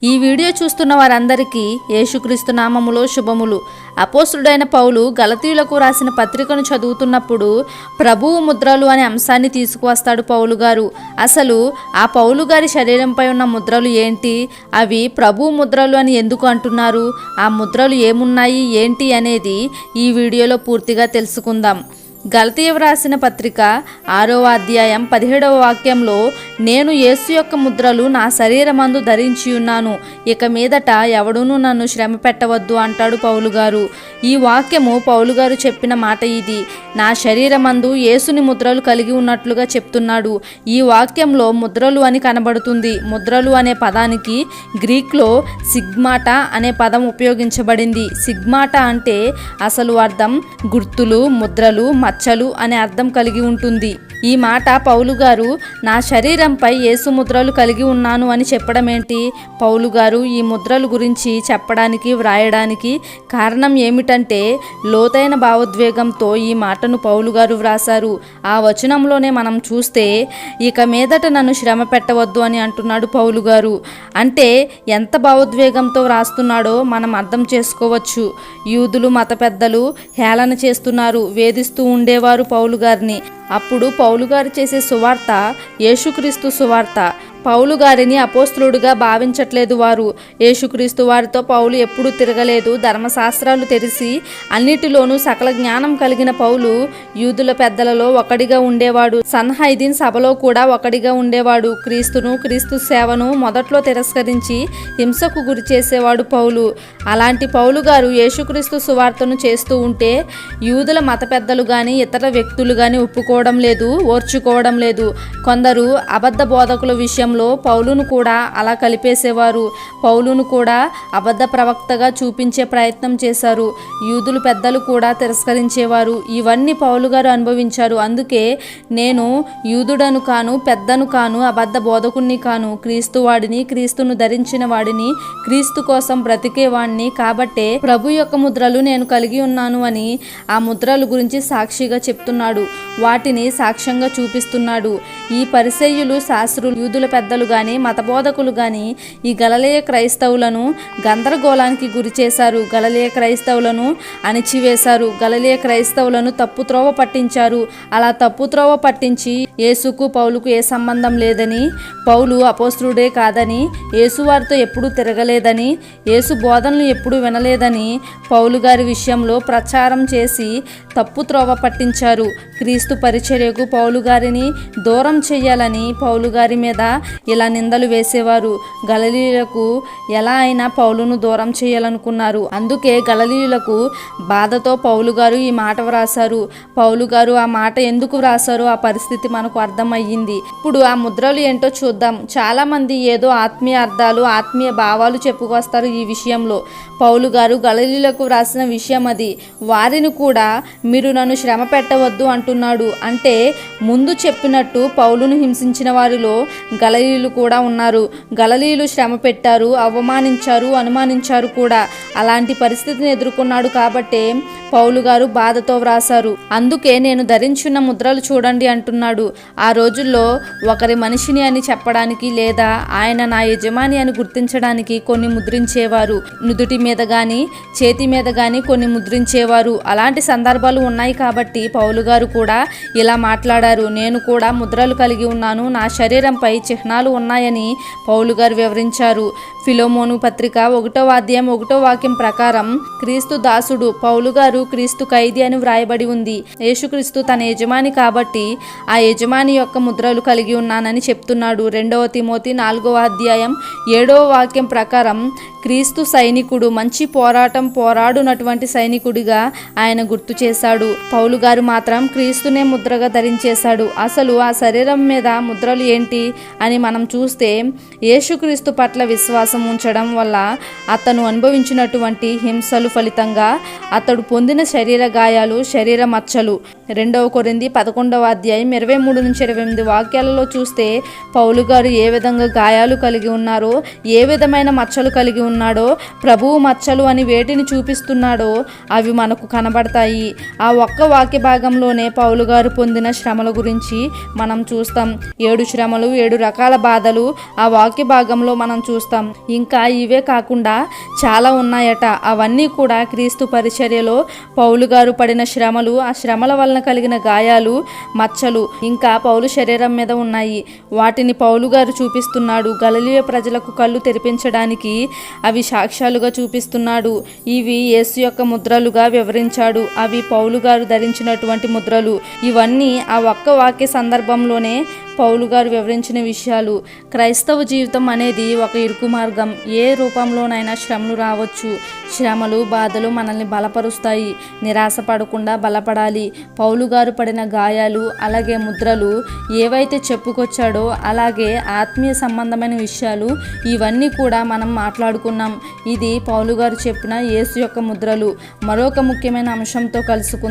ఈ వీడియో చూస్తున్న వారందరికీ యేసుక్రీస్తు నామములో శుభములు. అపోస్తుడైన పౌలు గలతీయులకు రాసిన పత్రికను చదువుతున్నప్పుడు ప్రభువు ముద్రలు అనే అంశాన్ని తీసుకువస్తాడు పౌలు గారు. అసలు ఆ పౌలు గారి శరీరంపై ఉన్న ముద్రలు ఏంటి, అవి ప్రభువు ముద్రలు అని ఎందుకు అంటున్నారు, ఆ ముద్రలు ఏమున్నాయి ఏంటి అనేది ఈ వీడియోలో పూర్తిగా తెలుసుకుందాం. గలతీయ వ్రాసిన పత్రిక 6వ అధ్యాయం 17వ వాక్యంలో, నేను యేసు యొక్క ముద్రలు నా శరీరమందు ధరించి ఉన్నాను, ఇక మీదట ఎవడునూ నన్ను శ్రమ పెట్టవద్దు అంటాడు పౌలు గారు. ఈ వాక్యము పౌలు గారు చెప్పిన మాట ఇది. నా శరీరమందు యేసుని ముద్రలు కలిగి ఉన్నట్లుగా చెప్తున్నాడు. ఈ వాక్యంలో ముద్రలు అని కనబడుతుంది. ముద్రలు అనే పదానికి గ్రీక్లో సిగ్మాటా అనే పదం ఉపయోగించబడింది. సిగ్మాటా అంటే అసలు అర్థం గుర్తులు, ముద్రలు, మచ్చలు అనే అర్థం కలిగి ఉంటుంది. ఈ మాట పౌలు గారు నా శరీరంపై యేసు ముద్రలు కలిగి ఉన్నాను అని చెప్పడం ఏంటి? పౌలు గారు ఈ ముద్రల గురించి చెప్పడానికి, వ్రాయడానికి కారణం ఏమిటంటే, లోతైన భావోద్వేగంతో ఈ మాటను పౌలు గారు వ్రాసారు. ఆ వచనంలోనే మనం చూస్తే, ఇక మీదట నన్ను శ్రమ పెట్టవద్దు అని అంటున్నాడు పౌలు గారు. అంటే ఎంత భావోద్వేగంతో వ్రాస్తున్నాడో మనం అర్థం చేసుకోవచ్చు. యూదులు, మత పెద్దలు హేళన చేస్తున్నారు, వేధిస్తూ ఉండేవారు పౌలు గారిని. అప్పుడు పౌలు గారు చేసే సువార్త యేసుక్రీస్తు సువార్త. పౌలు గారిని అపోస్తలుడుగా భావించట్లేదు వారు. యేసుక్రీస్తు వారితో పౌలు ఎప్పుడూ తిరగలేదు. ధర్మశాస్త్రాలు తెలిసి అన్నిటిలోనూ సకల జ్ఞానం కలిగిన పౌలు యూదుల పెద్దలలో ఒకడిగా ఉండేవాడు. సన్హైదీన్ సభలో కూడా ఒకడిగా ఉండేవాడు. క్రీస్తును, క్రీస్తు సేవను మొదట్లో తిరస్కరించి హింసకు గురి చేసేవాడు పౌలు. అలాంటి పౌలు గారు యేసుక్రీస్తు సువార్తను చేస్తూ ఉంటే యూదుల మత పెద్దలు కానీ ఇతర వ్యక్తులు కానీ ఒప్పుకోవడం లేదు, ఓర్చుకోవడం లేదు. కొందరు అబద్ధ బోధకుల విషయం పౌలును కూడా అలా కలిపేసేవారు. పౌలును కూడా అబద్ధ ప్రవక్తగా చూపించే ప్రయత్నం చేశారు. యూదుల పెద్దలు కూడా తిరస్కరించేవారు. ఇవన్నీ పౌలు గారు అనుభవించారు. అందుకే నేను యూదుడను కాను, పెద్దను కాను, అబద్ధ బోధకుణ్ణి కాను, క్రీస్తు వాడిని, క్రీస్తును ధరించిన వాడిని, క్రీస్తు కోసం బ్రతికేవాడిని, కాబట్టే ప్రభు యొక్క ముద్రలు నేను కలిగి ఉన్నాను అని ఆ ముద్రల గురించి సాక్షిగా చెప్తున్నాడు. వాటిని సాక్ష్యంగా చూపిస్తున్నాడు. ఈ పరిసయ్యులు, శాస్త్రులు, యూదుల పెద్దలు కానీ మతబోధకులు కానీ ఈ గలిలయ క్రైస్తవులను గందరగోళానికి గురి చేశారు. గలిలయ క్రైస్తవులను అణిచివేశారు. గలిలయ క్రైస్తవులను తప్పుత్రోవ పట్టించారు. అలా తప్పుత్రోవ పట్టించి యేసుకు పౌలుకు ఏ సంబంధం లేదని, పౌలు అపోస్తలుడే కాదని, యేసు వారితో ఎప్పుడూ తిరగలేదని, యేసు బోధనలు ఎప్పుడూ వినలేదని పౌలు గారి విషయంలో ప్రచారం చేసి తప్పుత్రోవ పట్టించారు. క్రీస్తు పరిచర్యకు పౌలు గారిని దూరం చేయాలని పౌలు గారి మీద ఇలా నిందలు వేసేవారు. గలిలయులకు ఎలా అయినా పౌలును దూరం చేయాలనుకున్నారు. అందుకే గలిలయులకు బాధతో పౌలు గారు ఈ మాట వ్రాసారు. పౌలు గారు ఆ మాట ఎందుకు వ్రాసారో ఆ పరిస్థితి మనకు అర్థమయ్యింది. ఇప్పుడు ఆ ముద్రలు ఏంటో చూద్దాం. చాలా మంది ఏదో ఆత్మీయ అర్థాలు, ఆత్మీయ భావాలు చెప్పుకొస్తారు ఈ విషయంలో. పౌలు గారు గలిలయులకు వ్రాసిన విషయం అది. వారిని కూడా మీరు నన్ను శ్రమ పెట్టవద్దు అంటున్నాడు. అంటే ముందు చెప్పినట్టు పౌలును హింసించిన వారిలో గలిలయులు కూడా ఉన్నారు. గలిలయులు శ్రమ పెట్టారు, అవమానించారు, అనుమానించారు కూడా. అలాంటి పరిస్థితిని ఎదుర్కొన్నాడు కాబట్టే పౌలు గారు బాధతో వ్రాసారు. అందుకే నేను ధరించున్న ముద్రలు చూడండి అంటున్నాడు. ఆ రోజుల్లో ఒకరి మనిషిని అని చెప్పడానికి లేదా ఆయన నా యజమాని అని గుర్తించడానికి కొన్ని ముద్రించేవారు. నుదుటి మీద గాని చేతి మీద గాని కొన్ని ముద్రించేవారు. అలాంటి సందర్భాలు ఉన్నాయి కాబట్టి పౌలు గారు కూడా ఇలా మాట్లాడారు. నేను కూడా ముద్రలు కలిగి ఉన్నాను, నా శరీరంపై చిహ్నాలు ఉన్నాయని పౌలు గారు వివరించారు. ఫిలోమోను పత్రిక 1వ అధ్యాయం 1వ వాక్యం ప్రకారం క్రీస్తు దాసుడు పౌలు గారు క్రీస్తు ఖైదీ అని వ్రాయబడి ఉంది. యేసుక్రీస్తు తన యజమాని కాబట్టి ఆ యజమాని యొక్క ముద్రలు కలిగి ఉన్నానని చెప్తున్నాడు. 2వ తిమోతి 4వ అధ్యాయం 7వ వాక్యం ప్రకారం క్రీస్తు సైనికుడు, మంచి పోరాటం పోరాడునటువంటి సైనికుడిగా ఆయన గుర్తు చేశాడు. పౌలు గారు మాత్రం క్రీస్తునే ముద్రగా ధరించేశాడు. అసలు ఆ శరీరం మీద ముద్రలు ఏంటి అని మనం చూస్తే, యేసుక్రీస్తు పట్ల విశ్వాసం ఉంచడం వల్ల అతను అనుభవించినటువంటి హింసలు ఫలితంగా అతడు పొందిన శరీర గాయాలు, శరీర మచ్చలు. 2 కొరింథీ 11వ అధ్యాయం 23 నుంచి 28 వాక్యాలలో చూస్తే పౌలు గారు ఏ విధంగా గాయాలు కలిగి ఉన్నారో, ఏ విధమైన మచ్చలు కలిగి ఉన్నాడో, ప్రభువు మచ్చలు అని వేటిని చూపిస్తున్నాడో అవి మనకు కనబడతాయి. ఆ ఒక్క వాక్య భాగంలోనే పౌలు గారు పొందిన శ్రమల గురించి మనం చూస్తాం. 7 శ్రమలు, 7 రకాల బాధలు ఆ వాక్య భాగంలో మనం చూస్తాం. ఇంకా ఇవే కాకుండా చాలా ఉన్నాయట. అవన్నీ కూడా క్రీస్తు పరిచర్యలో పౌలు గారు పడిన శ్రమలు, ఆ శ్రమల వలన కలిగిన గాయాలు, మచ్చలు ఇంకా పౌలు శరీరం మీద ఉన్నాయి. వాటిని పౌలు గారు చూపిస్తున్నాడు. గలిలయ ప్రజలకు కళ్ళు తెరిపించడానికి అవి సాక్ష్యాలుగా చూపిస్తున్నాడు. ఇవి యేసు యొక్క ముద్రలుగా వివరించాడు. అవి పౌలు గారు ధరించినటువంటి ముద్రలు. ఇవన్నీ ఆ ఒక్క వాక్య సందర్భంలోనే పౌలు గారు వివరించిన విషయాలు. క్రైస్తవ జీవితం అనేది ఒక ఇరుకు మార్గం. ఏ రూపంలోనైనా శ్రమలు రావచ్చు. శ్రమలు, బాధలు మనల్ని బలపరుస్తాయి. నిరాశ పడకుండా బలపడాలి. పౌలు గారు పడిన గాయాలు, అలాగే ముద్రలు ఏవైతే చెప్పుకొచ్చాడో, అలాగే ఆత్మీయ సంబంధమైన విషయాలు ఇవన్నీ కూడా మనం మాట్లాడుకున్నాం. ఇది పౌలు గారు చెప్పిన యేసు యొక్క ముద్రలు. మరొక ముఖ్యమైన అంశంతో కలుసుకుందాం.